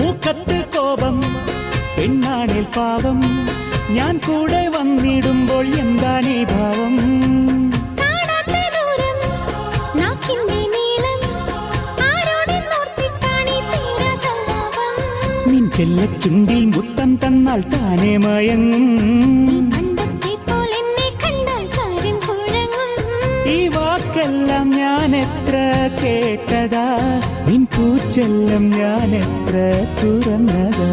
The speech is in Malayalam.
പൂക്കത്ത് കോപം പെണ്ണാണിൽ പാവം ഞാൻ കൂടെ വന്നിടുമ്പോൾ എന്താണീ ഭാവം നിൻ ചെല്ലച്ചുണ്ടിൽ മുത്തം തന്നാൽ താനേ മയങ്ങും ഈ വാക്കെല്ലാം ഞാൻ എത്ര കേട്ടതാ നിൻ പൂച്ചെല്ലം ഞാൻ എത്ര തുറന്നതാ